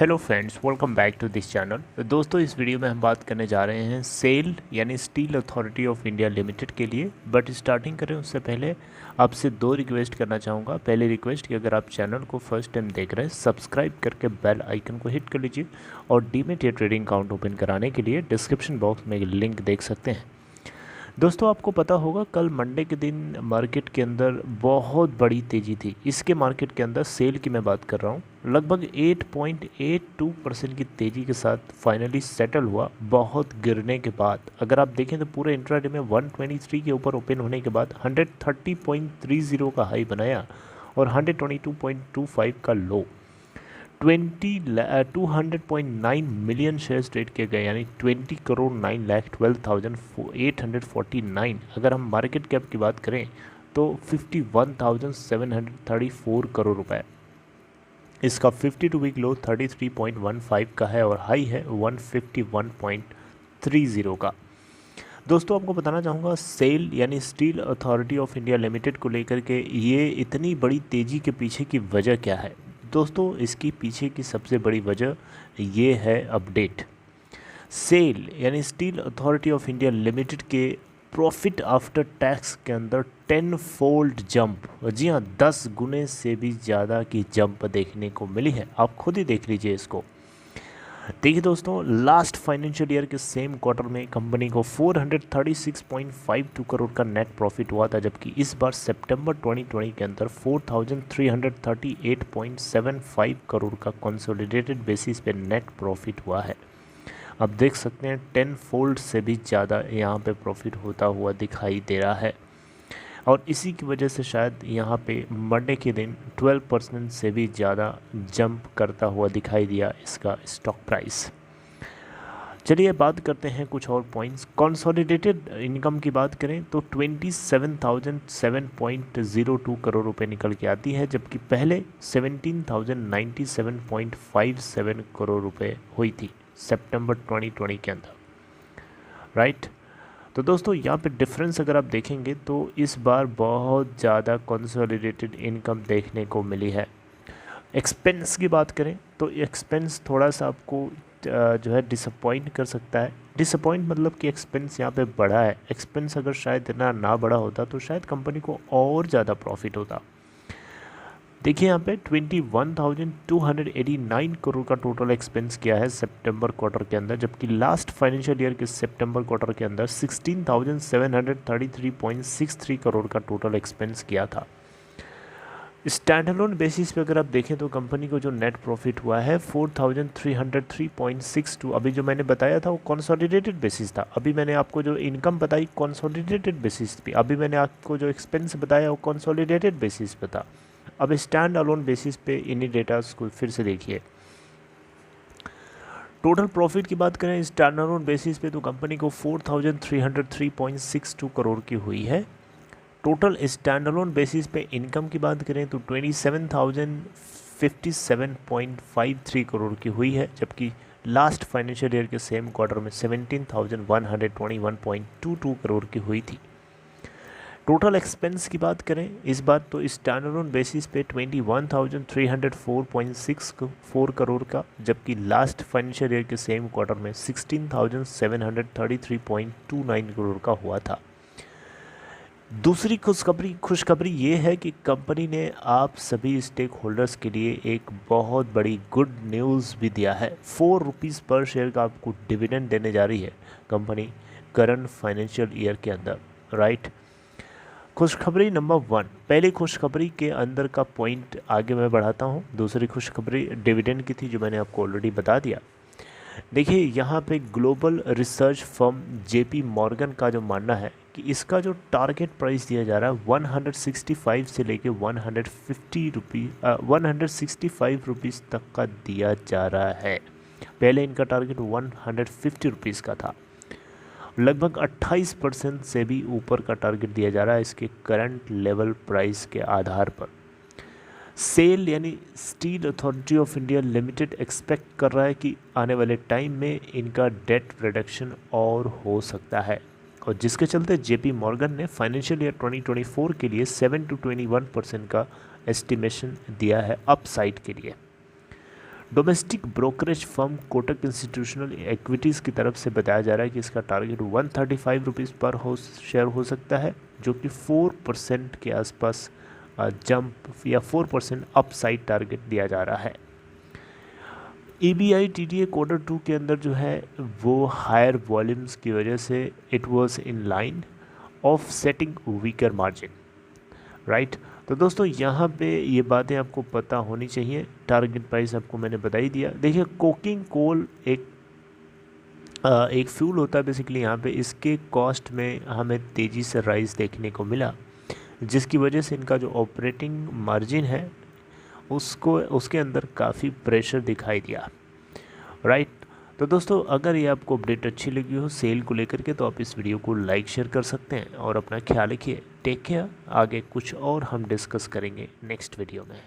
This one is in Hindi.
Hello friends, welcome back to this channel. तो दोस्तों, इस वीडियो में हम बात करने जा रहे हैं सेल यानी steel authority of India limited के लिए। बट स्टार्टिंग करें उससे पहले आपसे दो रिक्वेस्ट करना चाहूँगा। पहली रिक्वेस्ट कि अगर आप चैनल को फर्स्ट टाइम देख रहे हैं, सब्सक्राइब करके बेल आइकन को हिट कर लीजिए और डीमैट या ट्रेडिंग अकाउंट ओपन कराने के लिए डिस्क्रिप्शन बॉक्स में लिंक देख सकते हैं। दोस्तों, आपको पता होगा कल मंडे के दिन मार्केट के अंदर बहुत बड़ी तेज़ी थी। इसके मार्केट के अंदर सेल की मैं बात कर रहा हूँ, लगभग 8.82% की तेज़ी के साथ फाइनली सेटल हुआ बहुत गिरने के बाद। अगर आप देखें तो पूरे इंट्राडे में 123 के ऊपर ओपन होने के बाद 130.30 का हाई बनाया और 122.25 का लो। 200.9 मिलियन शेयर्स ट्रेड किए गए, यानी 20 करोड़ 9,12,849। अगर हम मार्केट कैप की बात करें तो 51,734 करोड़ रुपए। इसका 52 वीक लो 33.15 का है और हाई है 151.30 का। दोस्तों, आपको बताना चाहूँगा सेल यानी steel authority of India limited को लेकर के ये इतनी बड़ी तेज़ी के पीछे की वजह क्या है। दोस्तों, इसकी पीछे की सबसे बड़ी वजह ये है अपडेट। सेल यानी steel authority of India limited के प्रॉफिट आफ्टर टैक्स के अंदर 10 फोल्ड जंप, जी हाँ 10 गुने से भी ज़्यादा की जंप देखने को मिली है। आप खुद ही देख लीजिए इसको। देखिए दोस्तों, लास्ट फाइनेंशियल ईयर के सेम क्वार्टर में कंपनी को 436.52 करोड़ का नेट प्रॉफिट हुआ था, जबकि इस बार सितंबर 2020 के अंदर 4,338.75 करोड़ का कंसोलिडेटेड बेसिस पे नेट प्रॉफिट हुआ है। अब देख सकते हैं 10 फोल्ड से भी ज़्यादा यहाँ पे प्रॉफिट होता हुआ दिखाई दे रहा है और इसी की वजह से शायद यहाँ पे मंडे के दिन 12% से भी ज़्यादा जंप करता हुआ दिखाई दिया इसका स्टॉक प्राइस। चलिए बात करते हैं कुछ और पॉइंट्स। कंसोलिडेटेड इनकम की बात करें तो 27,007.02 करोड़ रुपए निकल के आती है, जबकि पहले 17,097.57 करोड़ रुपए हुई थी सितंबर 2020 के अंदर, राइट। तो दोस्तों, यहाँ पे डिफरेंस अगर आप देखेंगे तो इस बार बहुत ज़्यादा कंसोलिडेटेड इनकम देखने को मिली है। एक्सपेंस की बात करें तो एक्सपेंस थोड़ा सा आपको जो है डिसअपॉइंट कर सकता है। डिसअपॉइंट मतलब कि एक्सपेंस यहाँ पे बढ़ा है। एक्सपेंस अगर शायद इतना ना बढ़ा होता तो शायद कंपनी को और ज़्यादा प्रॉफिट होता। देखिए यहाँ पे 21,289 करोड़ का टोटल एक्सपेंस किया है सितंबर क्वार्टर के अंदर, जबकि लास्ट फाइनेंशियल ईयर के सितंबर क्वार्टर के अंदर 16,733.63 करोड़ का टोटल एक्सपेंस किया था। स्टैंडअलोन बेसिस पे अगर आप देखें तो कंपनी को जो नेट प्रॉफिट हुआ है 4,303.62। अभी जो मैंने बताया था वो कंसोलिडेटेड बेसिस था। अभी मैंने आपको जो इनकम बताई कंसोलिडेटेड बेसिस पे, अभी मैंने आपको जो एक्सपेंस बताया वो कंसोलिडेटेड बेसिस पे था। अब स्टैंड अलोन बेसिस पे इन्हीं डेटास को फिर से देखिए। टोटल प्रॉफिट की बात करें स्टैंड अलोन बेसिस पे तो कंपनी को 4,303.62 करोड़ की हुई है। टोटल स्टैंड अलोन बेसिस पे इनकम की बात करें तो 27,057.53 करोड़ की हुई है, जबकि लास्ट फाइनेंशियल ईयर के सेम क्वार्टर में 17,121.22 करोड़ की हुई थी। टोटल एक्सपेंस की बात करें इस बार तो स्टैंडअलोन बेसिस पे 21,304.64 करोड़ का, जबकि लास्ट फाइनेंशियल ईयर के सेम क्वार्टर में 16,733.29 करोड़ का हुआ था। दूसरी खुशखबरी ये है कि कंपनी ने आप सभी स्टेक होल्डर्स के लिए एक बहुत बड़ी गुड न्यूज़ भी दिया है। 4 रुपीज़ पर शेयर का आपको डिविडेंड देने जा रही है कंपनी करंट फाइनेंशियल ईयर के अंदर, राइट। खुशखबरी नंबर 1, पहली खुशखबरी के अंदर का पॉइंट आगे मैं बढ़ाता हूँ। दूसरी खुशखबरी डिविडेंड की थी जो मैंने आपको ऑलरेडी बता दिया। देखिए यहाँ पे global research firm JP Morgan का जो मानना है कि इसका जो टारगेट प्राइस दिया जा रहा है 165 से लेके 165 रुपीज़ तक का दिया जा रहा है। पहले इनका टारगेट 150 रुपीज़ का था। लगभग 28% से भी ऊपर का टारगेट दिया जा रहा है इसके करंट लेवल प्राइस के आधार पर। सेल यानी steel authority of India limited expect कर रहा है कि आने वाले टाइम में इनका डेट रिडक्शन और हो सकता है, और जिसके चलते जेपी मॉर्गन ने फाइनेंशियल ईयर 2024 के लिए 7 to 21% का एस्टिमेशन दिया है अपसाइड के लिए। Domestic brokerage firm Kotak institutional equities की तरफ से बताया जा रहा है कि इसका टारगेट 135 रुपीज़ पर शेयर हो सकता है, जो कि 4% के आसपास जंप या 4% अपसाइड टारगेट दिया जा रहा है। EBITDA Q2 के अंदर जो है वो हायर वॉल्यूम्स की वजह से it was in line of setting weaker margin, right. तो दोस्तों यहाँ पे ये बातें आपको पता होनी चाहिए। टारगेट प्राइस आपको मैंने बता ही दिया। देखिए कोकिंग कोल एक फ्यूल होता है बेसिकली। यहाँ पे इसके कॉस्ट में हमें तेज़ी से राइज देखने को मिला, जिसकी वजह से इनका जो ऑपरेटिंग मार्जिन है उसके अंदर काफ़ी प्रेशर दिखाई दिया, राइट। तो दोस्तों अगर ये आपको अपडेट अच्छी लगी हो सेल को लेकर के, तो आप इस वीडियो को लाइक शेयर कर सकते हैं और अपना ख्याल रखिए। Take care. आगे कुछ और हम डिस्कस करेंगे नेक्स्ट वीडियो में।